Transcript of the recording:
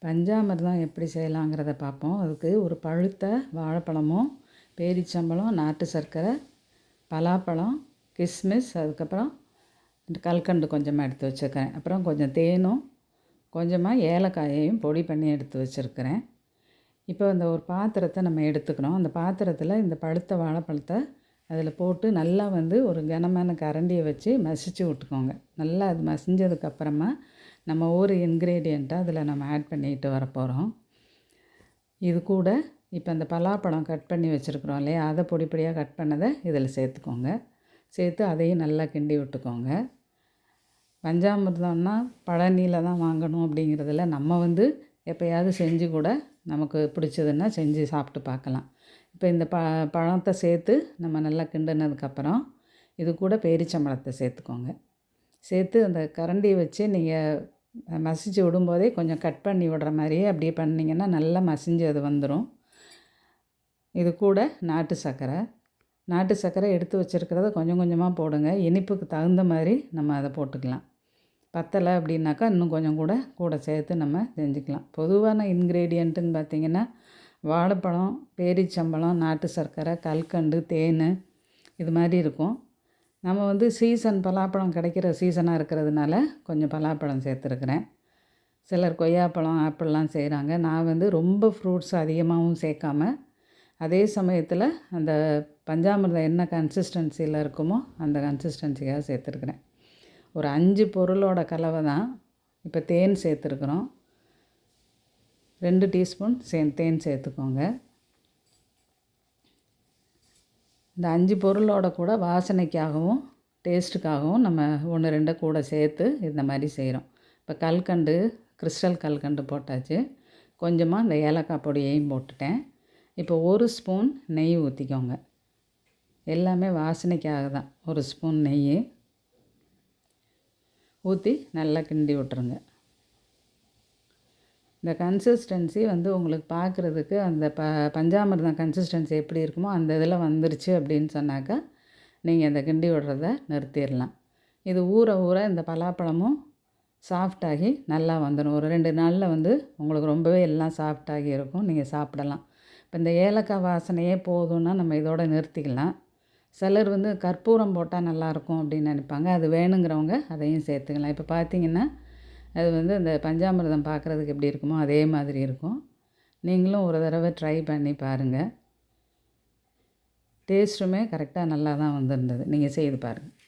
பஞ்சாமிர்தம் எப்படி செய்யலாங்கிறத பார்ப்போம். அதுக்கு ஒரு பழுத்த வாழைப்பழமும், பேரிச்சம்பழம், நாட்டு சர்க்கரை, பலாப்பழம், கிஸ்மிஸ், அதுக்கப்புறம் கல்கண்டு கொஞ்சமாக எடுத்து வச்சுருக்கிறேன். அப்புறம் கொஞ்சம் தேனும், கொஞ்சமாக ஏலக்காயையும் பொடி பண்ணி எடுத்து வச்சுருக்கிறேன். இப்போ இந்த ஒரு பாத்திரத்தை நம்ம எடுத்துக்கணும். அந்த பாத்திரத்தில் இந்த பழுத்த வாழைப்பழத்தை அதில் போட்டு நல்லா ஒரு கனமான கரண்டியை வச்சு மசிச்சு விட்டுக்கோங்க. நல்லா அது மசிஞ்சதுக்கப்புறமா நம்ம ஒவ்வொரு இன்க்ரீடியண்ட்டை அதில் நம்ம ஆட் பண்ணிட்டு வரப்போகிறோம். இது கூட இப்போ அந்த பலாப்பழம் கட் பண்ணி வச்சுருக்குறோம் இல்லையா, அதை பொடி பொடியாக கட் பண்ணதை இதில் சேர்த்துக்கோங்க. சேர்த்து அதையும் நல்லா கிண்டி விட்டுக்கோங்க. பஞ்சாமிர்தம்னா பழனியில் தான் வாங்கணும் அப்படிங்கிறதில்ல, நம்ம எப்போயாவது செஞ்சு கூட நமக்கு பிடிச்சதுன்னா செஞ்சு சாப்பிட்டு பார்க்கலாம். இப்போ இந்த பழத்தை சேர்த்து நம்ம நல்லா கிண்டினதுக்கப்புறம் இது கூட பேரிச்சம்பழத்தை சேர்த்துக்கோங்க. சேர்த்து அந்த கரண்டியை வச்சு நீங்கள் மசிச்சு விடும்போதே கொஞ்சம் கட் பண்ணி விடுற மாதிரியே அப்படியே பண்ணிங்கன்னா நல்லா மசிஞ்சு அது வந்துடும். இது கூட நாட்டு சர்க்கரை எடுத்து வச்சுருக்கிறத கொஞ்சம் கொஞ்சமாக போடுங்க. இனிப்புக்கு தகுந்த மாதிரி நம்ம அதை போட்டுக்கலாம். பத்தலை அப்படின்னாக்கா இன்னும் கொஞ்சம் கூட சேர்த்து நம்ம செஞ்சுக்கலாம். பொதுவான இன்க்ரீடியண்ட்டுன்னு பார்த்திங்கன்னா வாழைப்பழம், பேரிச்சம்பழம், நாட்டு சர்க்கரை, கல்கண்டு, தேன் இது மாதிரி இருக்கும். நம்ம சீசன் பலாப்பழம் கிடைக்கிற சீசனாக இருக்கிறதுனால கொஞ்சம் பலாப்பழம் சேர்த்துருக்குறேன். சிலர் கொய்யாப்பழம், ஆப்பிள்லாம் செய்கிறாங்க. நான் ரொம்ப ஃப்ரூட்ஸ் அதிகமாகவும் சேர்க்காம, அதே சமயத்தில் அந்த பஞ்சாமிர்தம் என்ன கன்சிஸ்டன்சியில் இருக்குமோ அந்த கன்சிஸ்டன்சியாக சேர்த்துருக்குறேன். ஒரு 5 பொருளோட கலவை தான். இப்போ தேன் சேர்த்துருக்குறோம். 2 டீஸ்பூன் தேன் சேர்த்துக்கோங்க. இந்த 5 பொருளோட கூட வாசனைக்காகவும் டேஸ்ட்டுக்காகவும் நம்ம 1, 2 கூட சேர்த்து இந்த மாதிரி செய்கிறோம். இப்போ கல்கண்டு, கிறிஸ்டல் கல்கண்டு போட்டாச்சு. கொஞ்சமாக இந்த ஏலக்காய் பொடியையும் போட்டுட்டேன். இப்போ 1 ஸ்பூன் நெய் ஊற்றிக்கோங்க. எல்லாமே வாசனைக்காக தான். 1 ஸ்பூன் நெய் ஊற்றி நல்லா கிண்டி விட்டுருங்க. இந்த கன்சிஸ்டன்சி உங்களுக்கு பார்க்குறதுக்கு அந்த பஞ்சாமிர்தம் கன்சிஸ்டன்சி எப்படி இருக்குமோ அந்த இதில் வந்துருச்சு அப்படின்னு சொன்னாக்கா நீங்கள் அந்த கிண்டி விடுறத நிறுத்திடலாம். இது ஊற இந்த பலாப்பழமும் சாஃப்டாகி நல்லா வந்துடும். ஒரு 2 நாளில் உங்களுக்கு ரொம்பவே எல்லாம் சாஃப்டாகி இருக்கும். நீங்கள் சாப்பிடலாம். இப்போ இந்த ஏலக்காய் வாசனையே போதும்னா நம்ம இதோட நிறுத்திக்கலாம். சிலர் கற்பூரம் போட்டால் நல்லாயிருக்கும் அப்படின்னு நினைப்பாங்க. அது வேணுங்கிறவங்க அதையும் சேர்த்துக்கலாம். இப்போ பார்த்திங்கன்னா அது இந்த பஞ்சாமிர்தம் பார்க்குறதுக்கு எப்படி இருக்குமோ அதே மாதிரி இருக்கும். நீங்களும் ஒரு தடவை ட்ரை பண்ணி பாருங்கள். டேஸ்ட்டுமே கரெக்டாக நல்லா தான் வந்திருந்தது. நீங்கள் செய்து பாருங்கள்.